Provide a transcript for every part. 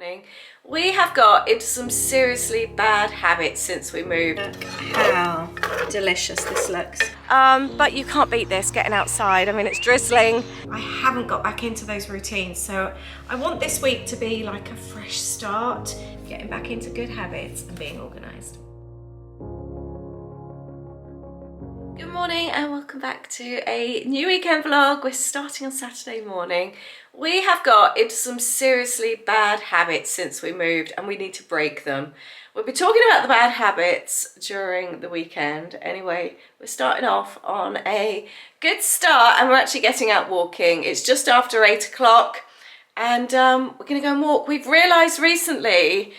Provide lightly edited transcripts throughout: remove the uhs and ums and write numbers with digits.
Morning. We have got into some seriously bad habits since we moved. How delicious this looks. But you can't beat this, getting outside. I mean, it's drizzling. I haven't got back into those routines, so I want this week to be like a fresh start, getting back into good habits and being organised. Good morning and welcome back to a new weekend vlog. We're starting on Saturday morning. We have got into some seriously bad habits since we moved and we need to break them. We'll be talking about the bad habits during the weekend. Anyway, we're starting off on a good start and we're actually getting out walking. It's just after 8 o'clock and we're gonna go and walk. We've realised recently,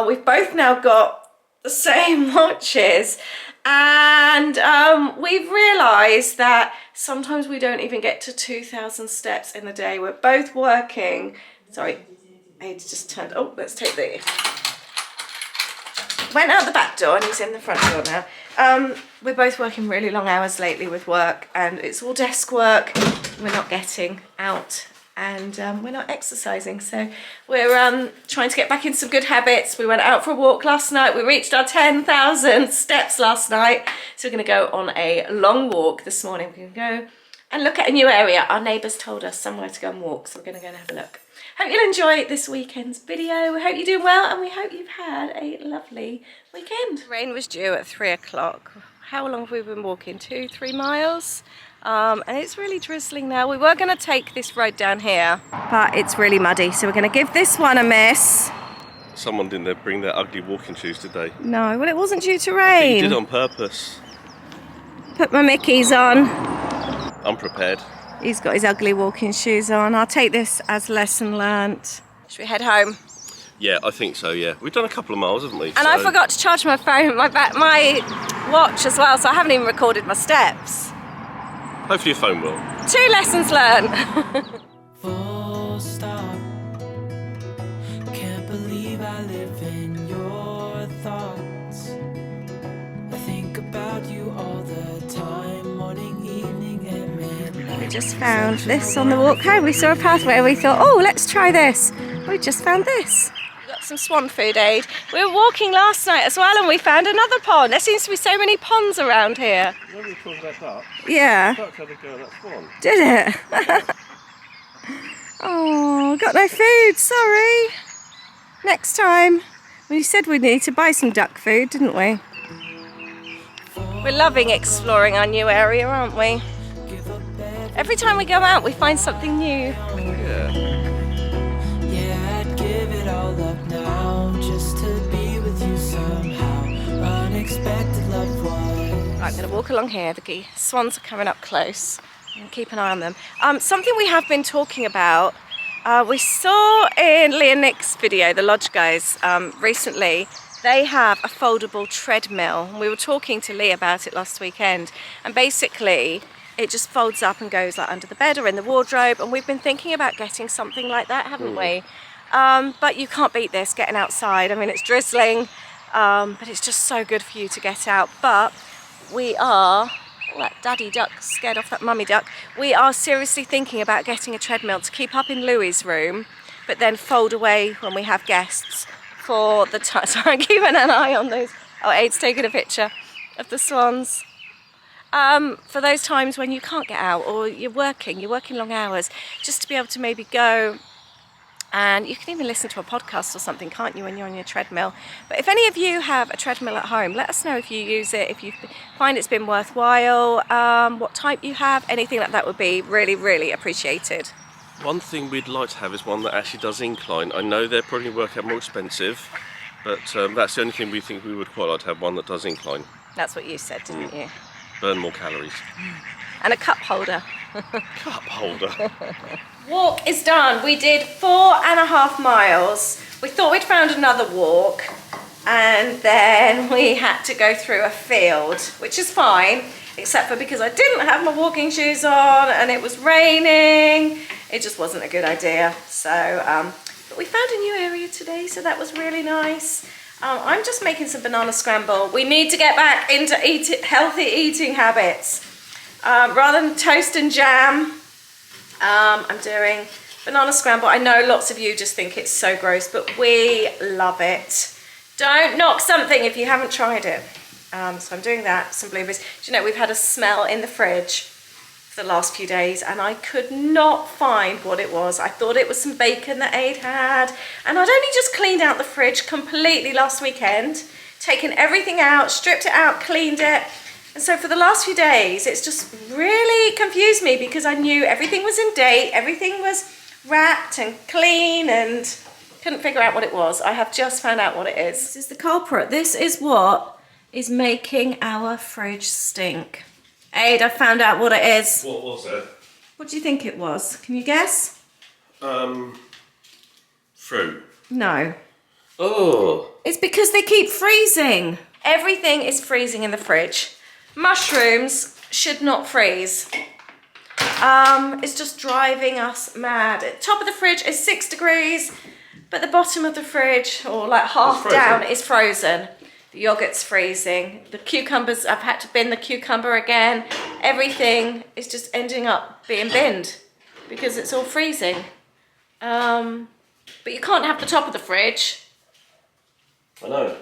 we've both now got the same watches. And we've realised that sometimes we don't even get to 2,000 steps in a day. We're both working. Sorry, Aid's just turned. Oh, let's take the. Went out the back door and he's in the front door now. We're both working really long hours lately with work and it's all desk work. We're not getting out and we're not exercising. So we're trying to get back into some good habits. We went out for a walk last night. We reached our 10,000 steps last night. So we're gonna go on a long walk this morning. We're gonna go and look at a new area. Our neighbours told us somewhere to go and walk. So we're gonna go and have a look. Hope you'll enjoy this weekend's video. We hope you're doing well and we hope you've had a lovely weekend. Rain was due at 3 o'clock. How long have we been walking? 2-3 miles? And it's really drizzling now. We were going to take this road down here, but it's really muddy, so we're going to give this one a miss. Someone didn't bring their ugly walking shoes today. No, well, it wasn't due to rain. He did on purpose. Put my Mickeys on. Unprepared. He's got his ugly walking shoes on. I'll take this as lesson learnt. Should we head home? Yeah, I think so, yeah. We've done a couple of miles, haven't we? And I forgot to charge my phone, my watch as well, so I haven't even recorded my steps. Hopefully your phone will. 2 lessons learned. Full stop. Can't believe I live in your thoughts. I think about you all the time, morning, evening, and midnight. We just found this on the walk home. We saw a pathway and we thought, oh, let's try this. We just found this. We got some swan food aid. We were walking last night as well and we found another pond. There seems to be so many ponds around here. When we talked about that, Yeah. that's how they go, that's one. Did it? Oh, got no food, sorry. Next time. We said we'd need to buy some duck food, didn't we? We're loving exploring our new area, aren't we? Every time we go out, we find something new. Yeah. Yeah, I'd give it all up now just to be with you somehow. Unexpected loved one. I'm going to walk along here. The swans are coming up close. And keep an eye on them. Something we have been talking about, we saw in Lee and Nick's video, the Lodge guys, recently. They have a foldable treadmill. We were talking to Lee about it last weekend. And basically, it just folds up and goes like under the bed or in the wardrobe. And we've been thinking about getting something like that, haven't we? But you can't beat this, getting outside. I mean, it's drizzling, but it's just so good for you to get out. But we are, oh, that daddy duck scared off that mummy duck. We are seriously thinking about getting a treadmill to keep up in Louie's room, but then fold away when we have guests for the time. So I'm keeping an eye on those. Oh, Aid's taking a picture of the swans. For those times when you can't get out or you're working long hours, just to be able to maybe go. And you can even listen to a podcast or something, can't you, when you're on your treadmill? But if any of you have a treadmill at home, let us know if you use it, if you find it's been worthwhile, what type you have, anything like that would be really, really appreciated. One thing we'd like to have is one that actually does incline. I know they're probably work out more expensive, but that's the only thing we think we would quite like to have, one that does incline. That's what you said, didn't you? Burn more calories. And a cup holder. Cup holder. Walk is done. We did 4.5 miles. We thought we'd found another walk and then we had to go through a field, which is fine, except for because I didn't have my walking shoes on and it was raining. It just wasn't a good idea. So, but we found a new area today, so that was really nice. I'm just making some banana scramble. We need to get back into healthy eating habits. Rather than toast and jam, I'm doing banana scramble. I know lots of you just think it's so gross, but we love it. Don't knock something if you haven't tried it. So I'm doing that, some blueberries. Do you know, we've had a smell in the fridge for the last few days and I could not find what it was. I thought it was some bacon that Aid had, and I'd only just cleaned out the fridge completely last weekend, taken everything out, stripped it out, cleaned it. And so for the last few days, it's just really confused me because I knew everything was in date, everything was wrapped and clean, and couldn't figure out what it was. I have just found out what it is. This is the culprit. This is what is making our fridge stink. Aid, I found out what it is. What was it? What do you think it was? Can you guess? Fruit. No. Oh. It's because they keep freezing. Everything is freezing in the fridge. Mushrooms should not freeze. It's just driving us mad. The top of the fridge is 6 degrees, but the bottom of the fridge, or like half down, is frozen. The yogurt's freezing. The cucumbers, I've had to bin the cucumber again. Everything is just ending up being binned because it's all freezing. But you can't have the top of the fridge I know.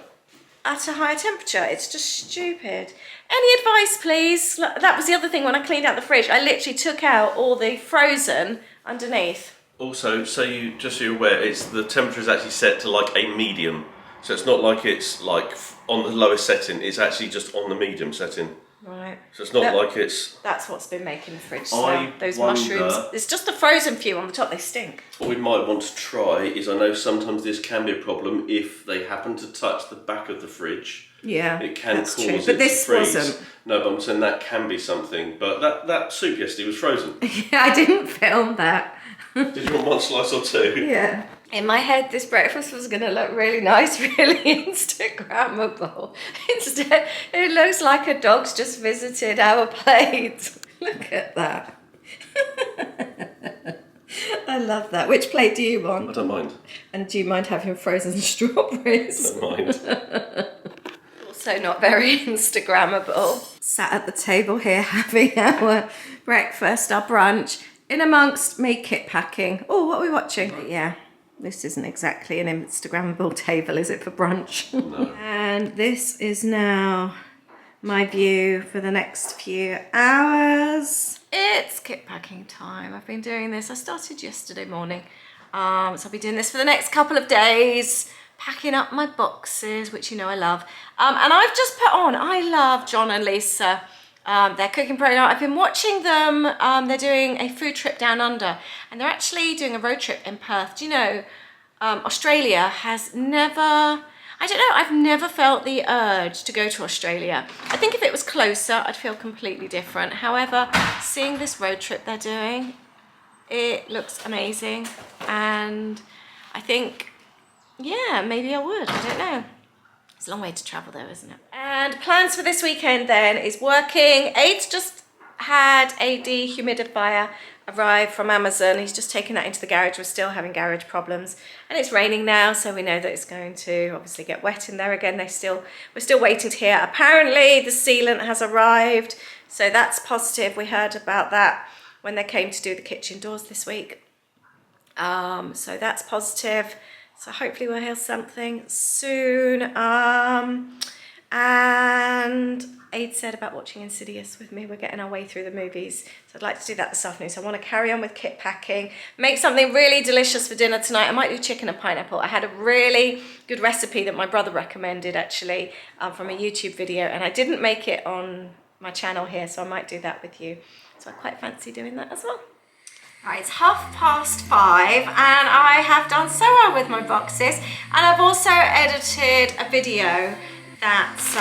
at a higher temperature. It's just stupid. Any advice, please? That was the other thing when I cleaned out the fridge. I literally took out all the frozen underneath. Also, just so you're aware, it's the temperature is actually set to like a medium. So it's not like it's like on the lowest setting, it's actually just on the medium setting. Right. So it's not like it's... That's what's been making the fridge I smell. Those wonder- mushrooms. It's just the frozen few on the top, they stink. What we might want to try is, I know sometimes this can be a problem if they happen to touch the back of the fridge. Yeah, It can that's cause true. it But this to freeze. wasn't. No, but I'm saying that can be something. But that soup yesterday was frozen. Yeah, I didn't film that. Did you want one slice or two? Yeah. In my head, this breakfast was going to look really nice, really Instagrammable. Instead, it looks like a dog's just visited our plate. Look at that. I love that. Which plate do you want? I don't mind. And do you mind having frozen strawberries? Don't mind. Also not very Instagrammable. Sat at the table here having our breakfast, our brunch, in amongst me kit packing. Oh, what are we watching? Yeah, this isn't exactly an Instagrammable table, is it, for brunch? No. And this is now my view for the next few hours. It's kit packing time. I've been doing this. I started yesterday morning. So I'll be doing this for the next couple of days, packing up my boxes, which you know I love. And I've just put on, I love John and Lisa, their cooking program. I've been watching them. They're doing a food trip down under, and they're actually doing a road trip in Perth. Do you know, Australia has never, I don't know, I've never felt the urge to go to Australia. I think if it was closer, I'd feel completely different. However, seeing this road trip they're doing, it looks amazing. And I think, yeah, maybe I would, I don't know. It's a long way to travel though, isn't it? And plans for this weekend then is working. Aid's just had a dehumidifier arrive from Amazon. He's just taken that into the garage. We're still having garage problems. And it's raining now, so we know that it's going to obviously get wet in there again. We're still waiting to hear. Apparently the sealant has arrived, so that's positive. We heard about that when they came to do the kitchen doors this week. So that's positive. So hopefully we'll hear something soon. And Aid said about watching Insidious with me. We're getting our way through the movies. So I'd like to do that this afternoon. So I want to carry on with kit packing. Make something really delicious for dinner tonight. I might do chicken and pineapple. I had a really good recipe that my brother recommended actually from a YouTube video. And I didn't make it on my channel here. So I might do that with you. So I quite fancy doing that as well. Right, it's 5:30 and I have done so well with my boxes, and I've also edited a video that's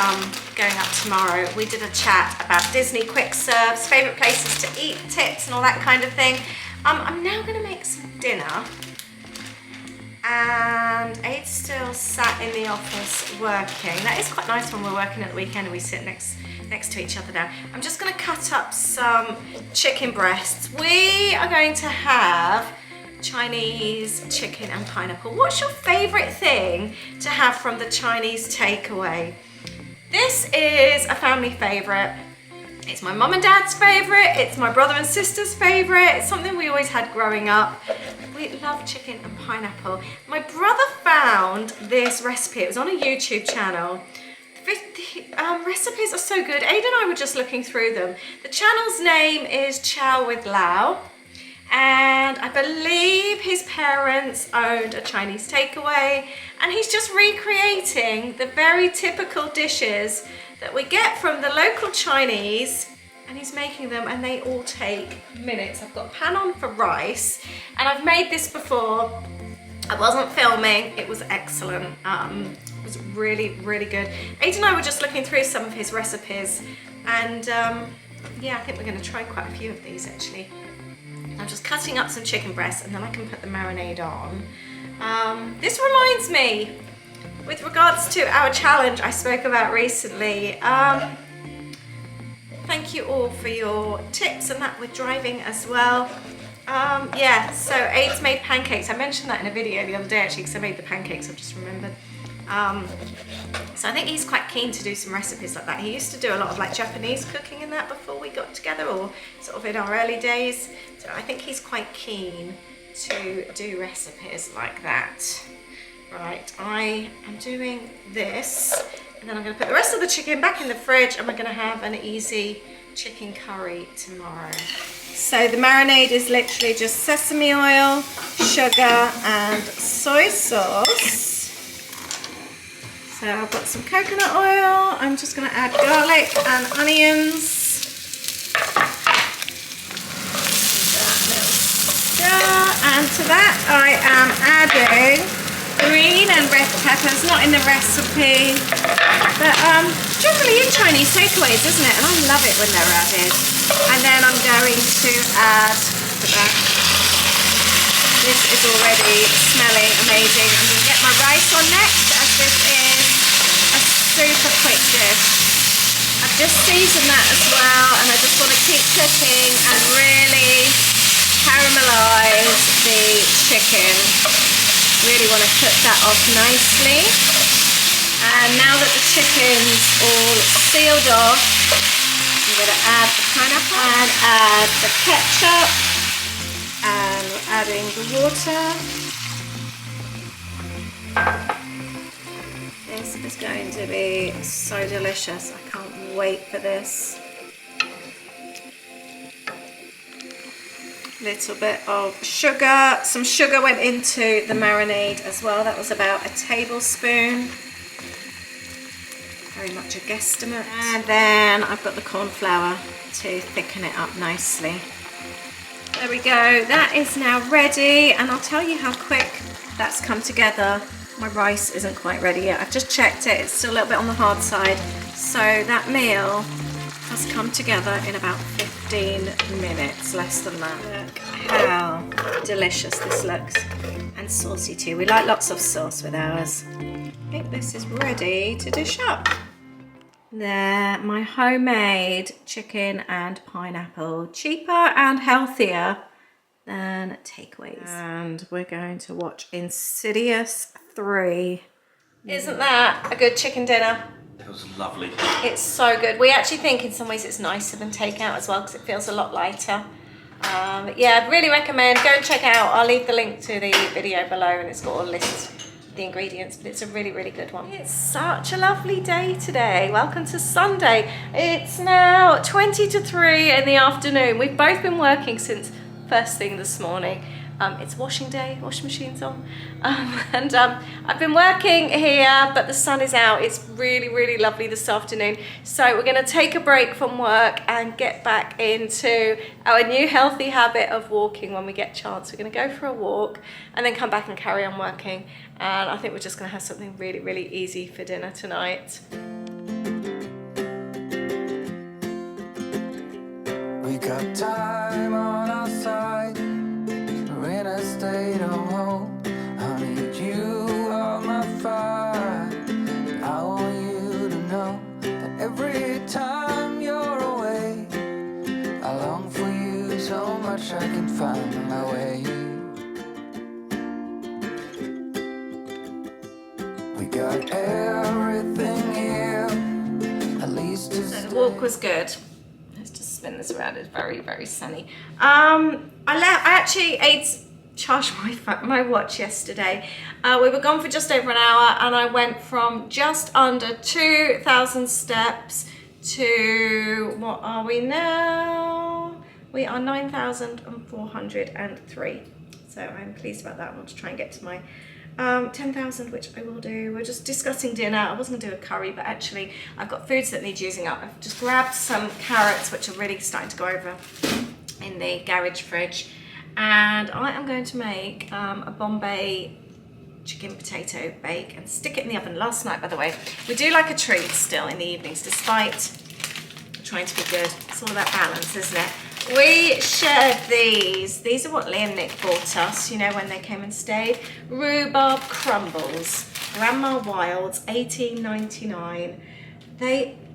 going up tomorrow. We did a chat about Disney quick serves, favourite places to eat, tips and all that kind of thing. I'm now going to make some dinner, and Aid's still sat in the office working. That is quite nice when we're working at the weekend and we sit next to each other now. I'm just going to cut up some chicken breasts. We are going to have Chinese chicken and pineapple. What's your favourite thing to have from the Chinese takeaway? This is a family favourite. It's my mum and dad's favourite. It's my brother and sister's favourite. It's something we always had growing up. We love chicken and pineapple. My brother found this recipe. It was on a YouTube channel. The recipes are so good. Ada and I were just looking through them. The channel's name is Chow with Lao. And I believe his parents owned a Chinese takeaway. And he's just recreating the very typical dishes that we get from the local Chinese. And he's making them, and they all take minutes. I've got a pan on for rice, and I've made this before. I wasn't filming. It was excellent. It was really, really good. Ada and I were just looking through some of his recipes, and yeah, I think we're going to try quite a few of these actually. I'm just cutting up some chicken breasts, and then I can put the marinade on. This reminds me, with regards to our challenge I spoke about recently. Thank you all for your tips and that with driving as well. Yeah, so Aid's made pancakes. I mentioned that in a video the other day actually because I made the pancakes, I've just remembered. So I think he's quite keen to do some recipes like that. He used to do a lot of like Japanese cooking and that before we got together, or sort of in our early days. So I think he's quite keen to do recipes like that. Right, I am doing this. And then I'm going to put the rest of the chicken back in the fridge, and we're going to have an easy chicken curry tomorrow. So the marinade is literally just sesame oil, sugar and soy sauce. So I've got some coconut oil. I'm just going to add garlic and onions. And to that I am adding green and red peppers, not in the recipe, but generally in Chinese takeaways, isn't it? And I love it when they're added. And then I'm going to add, look at that. This is already smelling amazing. I'm going to get my rice on next, as this is a super quick dish. I've just seasoned that as well, and I just want to keep cooking and really caramelize the chicken. Really want to cook that off nicely. And now that the chicken's all sealed off, I'm going to add the pineapple and add the ketchup, and we're adding the water. This is going to be so delicious. I can't wait for this. Little bit of sugar. Some sugar went into the marinade as well. That was about a tablespoon. Very much a guesstimate. And then I've got the corn flour to thicken it up nicely. There we go. That is now ready, and I'll tell you how quick that's come together. My rice isn't quite ready yet. I've just checked it. It's still a little bit on the hard side. So that meal has come together in about 15 minutes, less than that. Look how delicious this looks, and saucy too. We like lots of sauce with ours. I think this is ready to dish up. There, my homemade chicken and pineapple, cheaper and healthier than takeaways. And we're going to watch Insidious 3. Isn't that a good chicken dinner? It was lovely. It's so good. We actually think in some ways it's nicer than takeout as well, because it feels a lot lighter. Yeah, I'd really recommend, go and check out. I'll leave the link to the video below, and it's got a list of the ingredients, but it's a really, really good one. It's such a lovely day today. Welcome to Sunday. It's now 20 to 3 in the afternoon. We've both been working since first thing this morning. It's washing day, washing machine's on, and I've been working here, but the sun is out. It's really, really lovely this afternoon. So we're going to take a break from work and get back into our new healthy habit of walking when we get a chance. We're going to go for a walk and then come back and carry on working. And I think we're just going to have something really, really easy for dinner tonight. We got time on our side. We're in a state of hope. I need you on my fire. I want you to know that every time you're away, I long for you so much I can find my way. We got everything here, at least to So the walk was good. Let's just spin this around. It's very, very sunny. Aid's charged my watch yesterday. We were gone for just over an hour, and I went from just under 2,000 steps to, what are we now? We are 9,403. So I'm pleased about that. I want to try and get to my 10,000, which I will do. We're just discussing dinner. I was going to do a curry, but actually I've got foods that need using up. I've just grabbed some carrots, which are really starting to go over in the garage fridge. And I am going to make a Bombay chicken potato bake and stick it in the oven. Last night, by the way, we do like a treat still in the evenings, despite trying to be good. It's all about balance, isn't it? We shared these. These are what Lee and Nick bought us, you know, when they came and stayed. Rhubarb crumbles, Grandma Wild's, $18.99.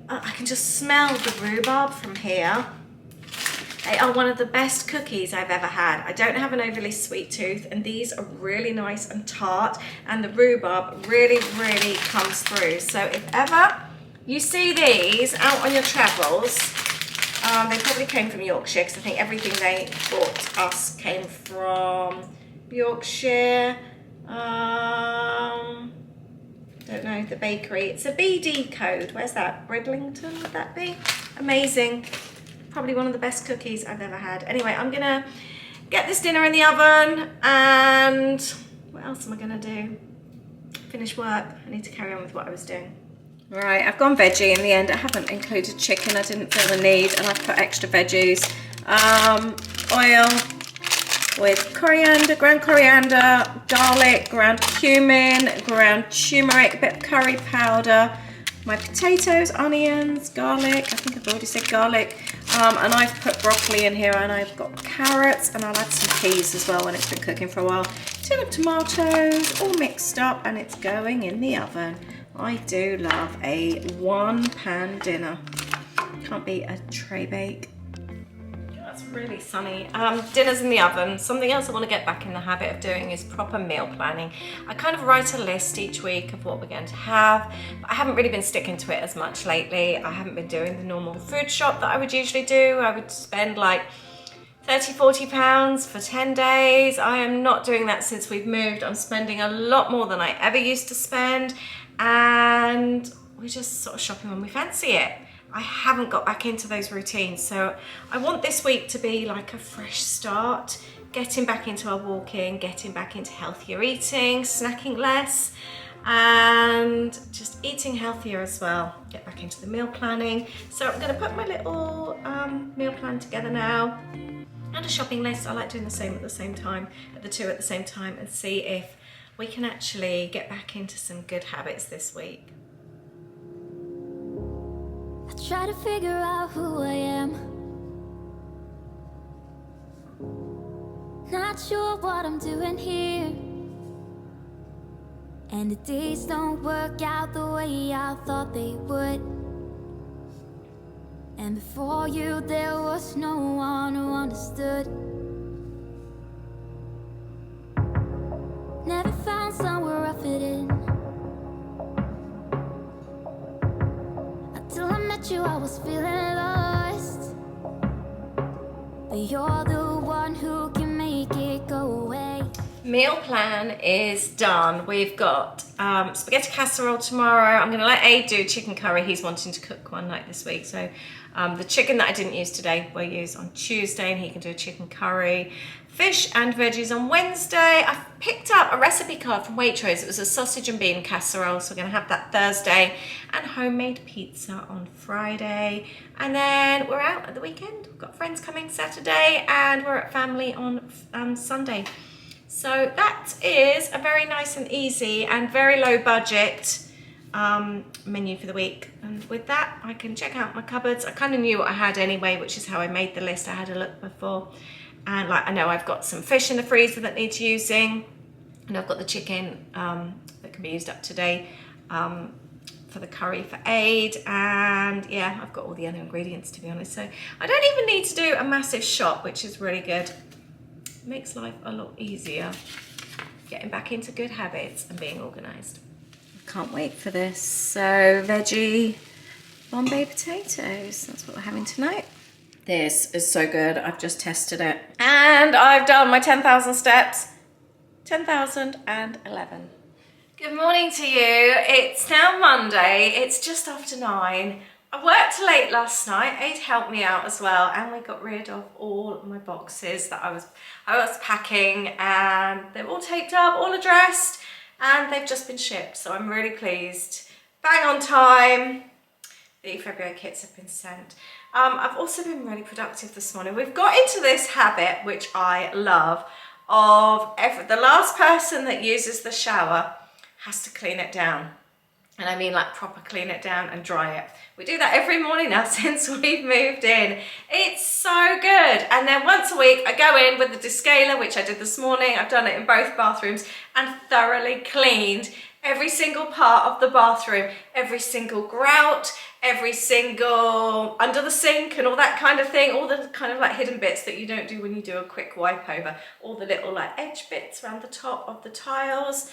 I can just smell the rhubarb from here. They are one of the best cookies I've ever had. I don't have an overly sweet tooth, and these are really nice and tart, and the rhubarb really, really comes through. So if ever you see these out on your travels, they probably came from Yorkshire, because I think everything they bought us came from Yorkshire. Don't know, the bakery. It's a BD code. Where's that? Bridlington, would that be? Amazing. Probably one of the best cookies I've ever had. Anyway, I'm gonna get this dinner in the oven, and what else am I gonna do? Finish work. I need to carry on with what I was doing. Right, I've gone veggie in the end. I haven't included chicken. I didn't feel the need, and I've put extra veggies. Oil with coriander, ground coriander, garlic, ground cumin, ground turmeric, a bit of curry powder, my potatoes, onions, garlic. I think I've already said garlic. And I've put broccoli in here, and I've got carrots, and I'll add some peas as well when it's been cooking for a while. Tin of tomatoes, all mixed up, and it's going in the oven. I do love a one-pan dinner. Can't beat a tray bake. That's really sunny. Dinner's in the oven. Something else I want to get back in the habit of doing is proper meal planning. I kind of write a list each week of what we're going to have, but I haven't really been sticking to it as much lately. I haven't been doing the normal food shop that I would usually do. I would spend like £30–40 for 10 days. I am not doing that since we've moved. I'm spending a lot more than I ever used to spend, and we're just sort of shopping when we fancy it. I haven't got back into those routines, so I want this week to be like a fresh start, getting back into our walking, getting back into healthier eating, snacking less, and just eating healthier as well. Get back into the meal planning. So I'm going to put my little meal plan together now, and a shopping list. I like doing the same at the same time, the two at the same time, and see if we can actually get back into some good habits this week. I try to figure out who I am. Not sure what I'm doing here, and the days don't work out the way I thought they would. And before you there was no one who understood. Never found somewhere I fit in. Until I met you I was feeling lost, but you're the one who can make it go away. Meal plan is done. We've got spaghetti casserole tomorrow. I'm going to let Aid do chicken curry. He's wanting to cook one night this week, so the chicken that I didn't use today we'll use on Tuesday, and he can do a chicken curry. Fish and veggies on Wednesday. I've picked up a recipe card from Waitrose. It was a sausage and bean casserole, so we're going to have that Thursday, and homemade pizza on Friday. And then we're out at the weekend. We've got friends coming Saturday, and we're at family on Sunday. So that is a very nice and easy and very low budget menu for the week. And with that, I can check out my cupboards. I kind of knew what I had anyway, which is how I made the list. I had a look before. And like I know I've got some fish in the freezer that needs using, and I've got the chicken that can be used up today for the curry for Aid, and yeah, I've got all the other ingredients, to be honest. So I don't even need to do a massive shop, which is really good. It makes life a lot easier, getting back into good habits and being organised. Can't wait for this. So veggie Bombay potatoes, that's what we're having tonight. This is so good. I've just tested it. And I've done my 10,000 steps. 10,011. Good morning to you. It's now Monday. It's just after 9. I worked late last night. Aid helped me out as well, and we got rid of all my boxes that I was packing, and they're all taped up, all addressed, and they've just been shipped. So I'm really pleased. Bang on time. The February kits have been sent. I've also been really productive this morning. We've got into this habit, which I love, of the last person that uses the shower has to clean it down. And I mean like proper clean it down and dry it. We do that every morning now since we've moved in. It's so good. And then once a week I go in with the descaler, which I did this morning. I've done it in both bathrooms and thoroughly cleaned every single part of the bathroom, every single grout, every single under the sink and all that kind of thing, all the kind of like hidden bits that you don't do when you do a quick wipe over, all the little like edge bits around the top of the tiles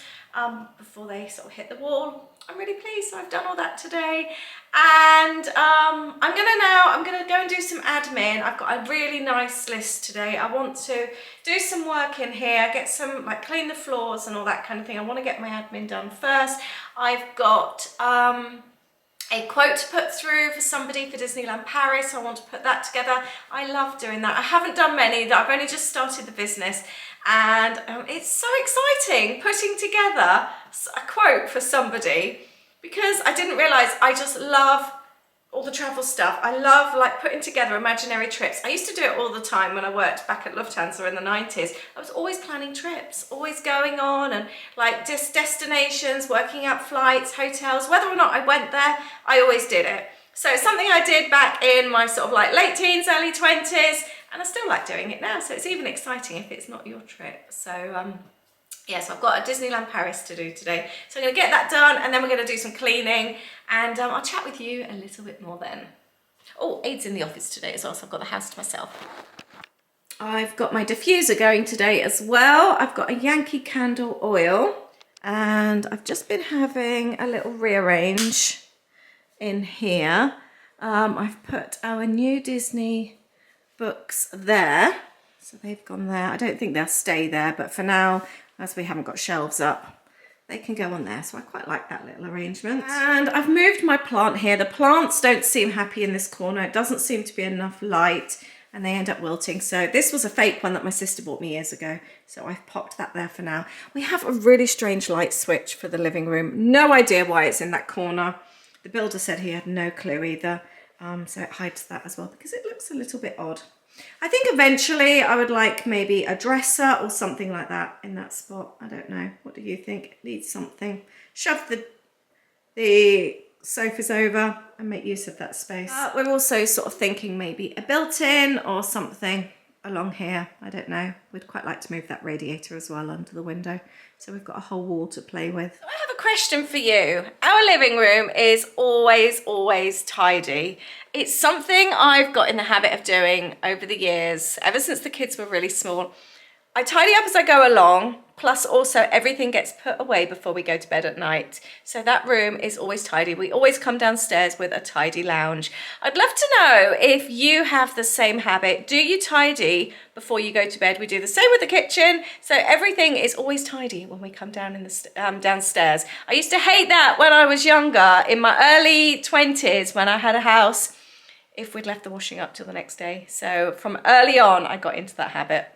before they sort of hit the wall. I'm really pleased. So I've done all that today, and I'm gonna go and do some admin. I've got a really nice list today. I want to do some work in here, get some like clean the floors and all that kind of thing. I want to get my admin done first. I've got a quote to put through for somebody for Disneyland Paris. I want to put that together. I love doing that. I haven't done many. I've only just started the business, and it's so exciting putting together a quote for somebody, because I didn't realise I just love all the travel stuff. I love like putting together imaginary trips. I used to do it all the time when I worked back at Lufthansa in the 90s. I was always planning trips, always going on and like just destinations, working out flights, hotels, whether or not I went there, I always did it. So it's something I did back in my sort of like late teens, early 20s, and I still like doing it now. So it's even exciting if it's not your trip. So yes, I've got a Disneyland Paris to do today. So I'm going to get that done, and then we're going to do some cleaning, and I'll chat with you a little bit more then. Oh, Aid's in the office today as well, so I've got the house to myself. I've got my diffuser going today as well. I've got a Yankee Candle oil, and I've just been having a little rearrange in here. I've put our new Disney books there, so they've gone there. I don't think they'll stay there, but for now, as we haven't got shelves up, they can go on there. So I quite like that little arrangement. And I've moved my plant here. The plants don't seem happy in this corner. It doesn't seem to be enough light, and they end up wilting. So this was a fake one that my sister bought me years ago. So I've popped that there for now. We have a really strange light switch for the living room. No idea why it's in that corner. The builder said he had no clue either. So it hides that as well because it looks a little bit odd. I think eventually I would like maybe a dresser or something like that in that spot. I don't know. What do you think? It needs something. Shove the sofas over and make use of that space. We're also sort of thinking maybe a built-in or something along here. I don't know. We'd quite like to move that radiator as well under the window. So we've got a whole wall to play with. I have a question for you. Our living room is always tidy. It's something I've got in the habit of doing over the years, ever since the kids were really small. I tidy up as I go along, plus also everything gets put away before we go to bed at night. So that room is always tidy. We always come downstairs with a tidy lounge. I'd love to know if you have the same habit. Do you tidy before you go to bed? We do the same with the kitchen. So everything is always tidy when we come down in the downstairs. I used to hate that when I was younger, in my early 20s when I had a house, if we'd left the washing up till the next day. So from early on, I got into that habit.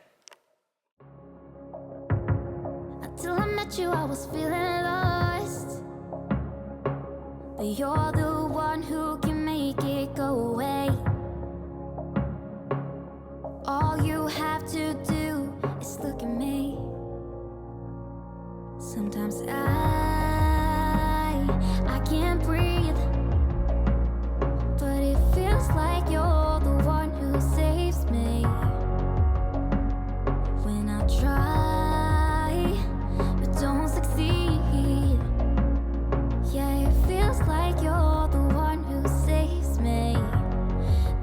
Till I met you, I was feeling lost. But you're the one who can make it go away. All you have to do is look at me. Sometimes I can't breathe, but it feels like you're the one who saves me. When I try, don't succeed. Yeah, it feels like you're the one who saves me.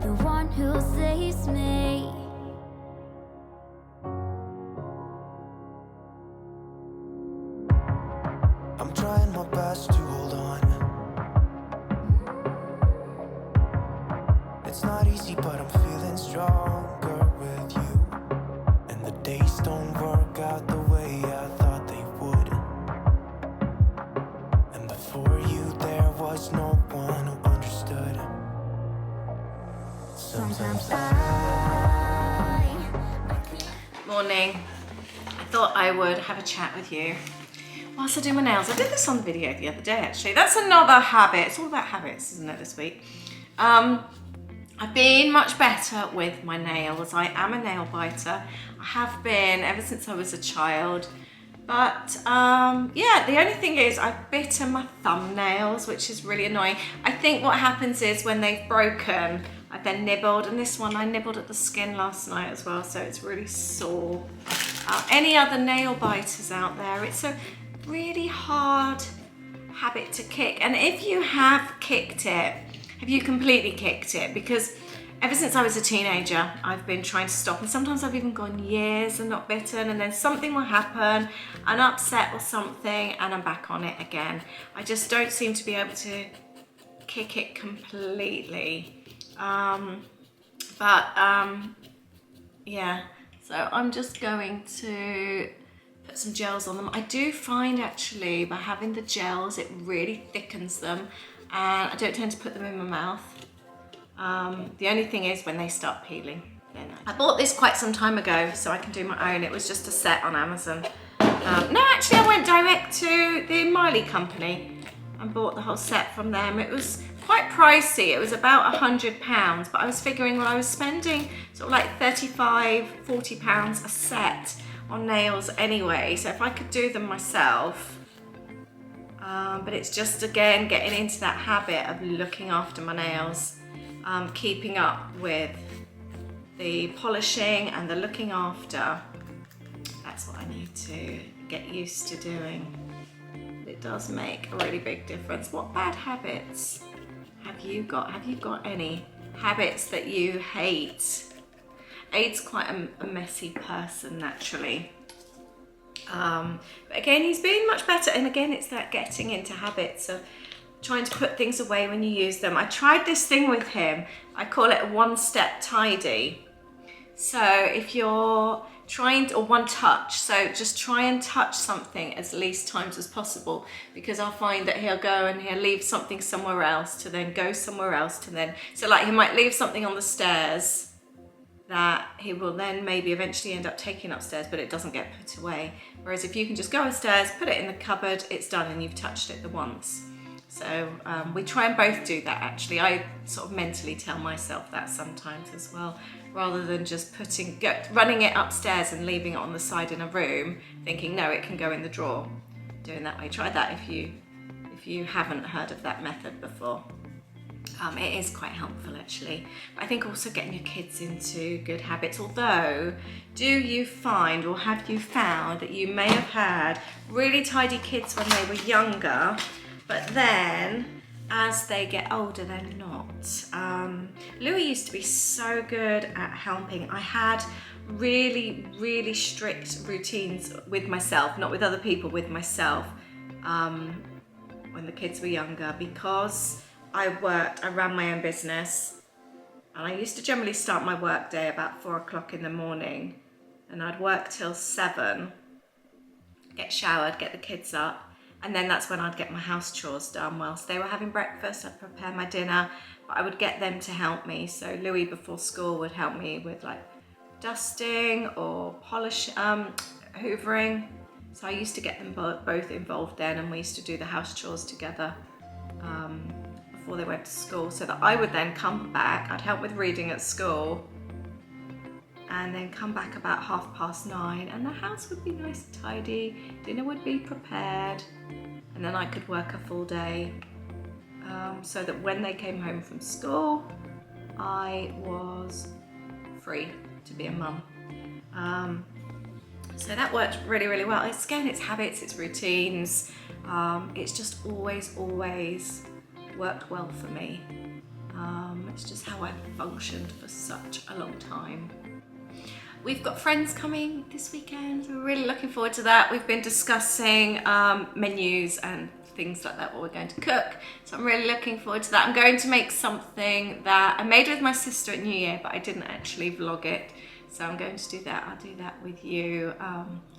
The one who saves me. I'm trying my best to hold on. Sometimes Morning. I thought I would have a chat with you whilst I do my nails. I did this on the video the other day actually. That's another habit. It's all about habits, isn't it, this week? I've been much better with my nails. I am a nail biter. I have been ever since I was a child. But yeah, the only thing is I've bitten my thumbnails, which is really annoying. I think what happens is when they've broken, I've then nibbled, and this one I nibbled at the skin last night as well, so it's really sore. Any other nail biters out there, it's a really hard habit to kick. And if you have kicked it, have you completely kicked it? Because ever since I was a teenager, I've been trying to stop, and sometimes I've even gone years and not bitten, and then something will happen, an upset or something, and I'm back on it again. I just don't seem to be able to kick it completely. Yeah, so I'm just going to put some gels on them. I do find actually by having the gels, it really thickens them, and I don't tend to put them in my mouth. The only thing is when they start peeling. Then I bought this quite some time ago, so I can do my own. It was just a set on Amazon. No, actually I went direct to the Miley company and bought the whole set from them. It was quite pricey. It was about £100, but I was figuring, well, I was spending sort of like £35–40 a set on nails anyway, so if I could do them myself. But it's just, again, getting into that habit of looking after my nails. Keeping up with the polishing and the looking after. That's what I need to get used to doing. It does make a really big difference. What bad habits have you got? Have you got any habits that you hate? Aid's quite a messy person naturally. But again, he's been much better, and again, it's that getting into habits of trying to put things away when you use them. I tried this thing with him. I call it a one-step tidy. So if you're trying, or one touch, so just try and touch something as least times as possible, because I'll find that he'll go and he'll leave something somewhere else to then go somewhere else to then, so like he might leave something on the stairs that he will then maybe eventually end up taking upstairs, but it doesn't get put away. Whereas if you can just go upstairs, put it in the cupboard, it's done and you've touched it the once. So we try and both do that actually. I sort of mentally tell myself that sometimes as well, rather than just running it upstairs and leaving it on the side in a room, thinking no, it can go in the drawer. Doing that way. Try that if you haven't heard of that method before. It is quite helpful actually. But I think also getting your kids into good habits, although do you find, or have you found, that you may have had really tidy kids when they were younger, but then as they get older, they're not. Louis used to be so good at helping. I had really, really strict routines with myself, not with other people, with myself, when the kids were younger, because I ran my own business, and I used to generally start my work day about 4 o'clock in the morning, and I'd work till 7, get showered, get the kids up, and then that's when I'd get my house chores done. Whilst they were having breakfast, I'd prepare my dinner, but I would get them to help me. So Louis before school would help me with like dusting or hoovering. So I used to get them both involved then, and we used to do the house chores together before they went to school, so that I would then come back, I'd help with reading at school, and then come back about 9:30, and the house would be nice and tidy, dinner would be prepared, and then I could work a full day, so that when they came home from school, I was free to be a mum. So that worked really, really well. It's habits, it's routines. It's just always worked well for me. It's just how I've functioned for such a long time. We've got friends coming this weekend, so we're really looking forward to that. We've been discussing menus and things like that, what we're going to cook. So I'm really looking forward to that. I'm going to make something that I made with my sister at New Year, but I didn't actually vlog it. So I'm going to do that. I'll do that with you.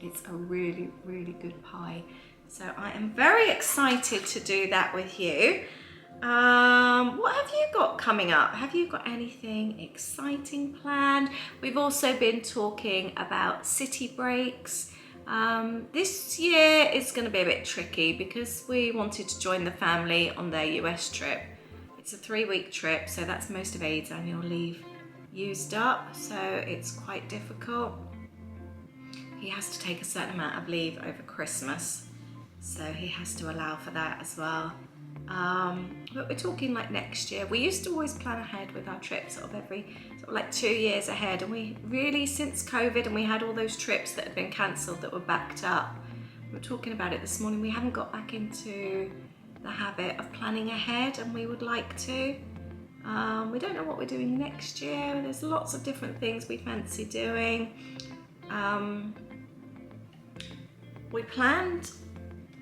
It's a really, really good pie. So I am very excited to do that with you. What have you got coming up? Have you got anything exciting planned? We've also been talking about city breaks. This year is going to be a bit tricky because we wanted to join the family on their US trip. It's a 3-week trip, so that's most of Aid's annual leave used up, so it's quite difficult. He has to take a certain amount of leave over Christmas, so he has to allow for that as well. But we're talking like next year. We used to always plan ahead with our trips sort of like 2 years ahead, and we really, since COVID and we had all those trips that had been cancelled that were backed up, we were talking about it this morning, we haven't got back into the habit of planning ahead, and we would like to. We don't know what we're doing next year. There's lots of different things we fancy doing. We planned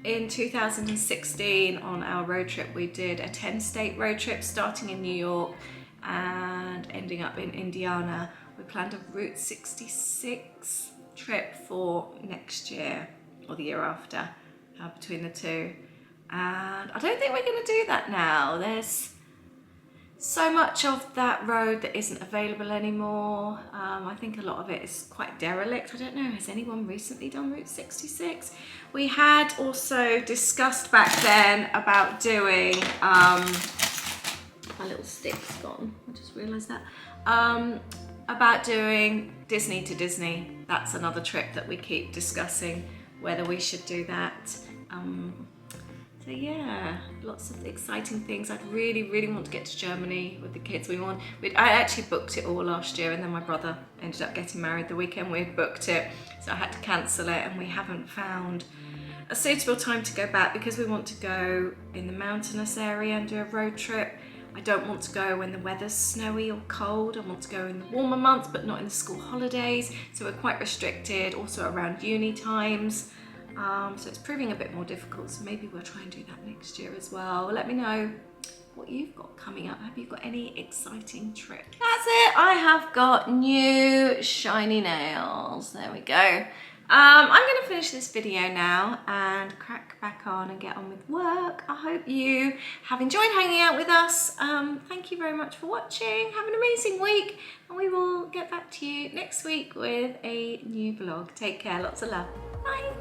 in 2016 on our road trip, we did a 10-state road trip starting in New York and ending up in Indiana. We planned a Route 66 trip for next year or the year after, between the two. And I don't think we're going to do that now. There's so much of that road that isn't available anymore. I think a lot of it is quite derelict. I don't know, has anyone recently done Route 66? We had also discussed back then about doing, my little stick's gone, I just realised that, about doing Disney to Disney. That's another trip that we keep discussing, whether we should do that. So yeah, lots of exciting things. I'd really want to get to Germany with the kids. I actually booked it all last year, and then my brother ended up getting married the weekend we had booked it, so I had to cancel it, and we haven't found a suitable time to go back because we want to go in the mountainous area and do a road trip. I don't want to go when the weather's snowy or cold. I want to go in the warmer months, but not in the school holidays, so we're quite restricted, also around uni times. So it's proving a bit more difficult, so maybe we'll try and do that next year as well. Let me know what you've got coming up. Have you got any exciting trips? That's it, I have got new shiny nails. There we go. I'm going to finish this video now and crack back on and get on with work. I hope you have enjoyed hanging out with us. Thank you very much for watching. Have an amazing week, and we will get back to you next week with a new vlog. Take care, lots of love. Bye.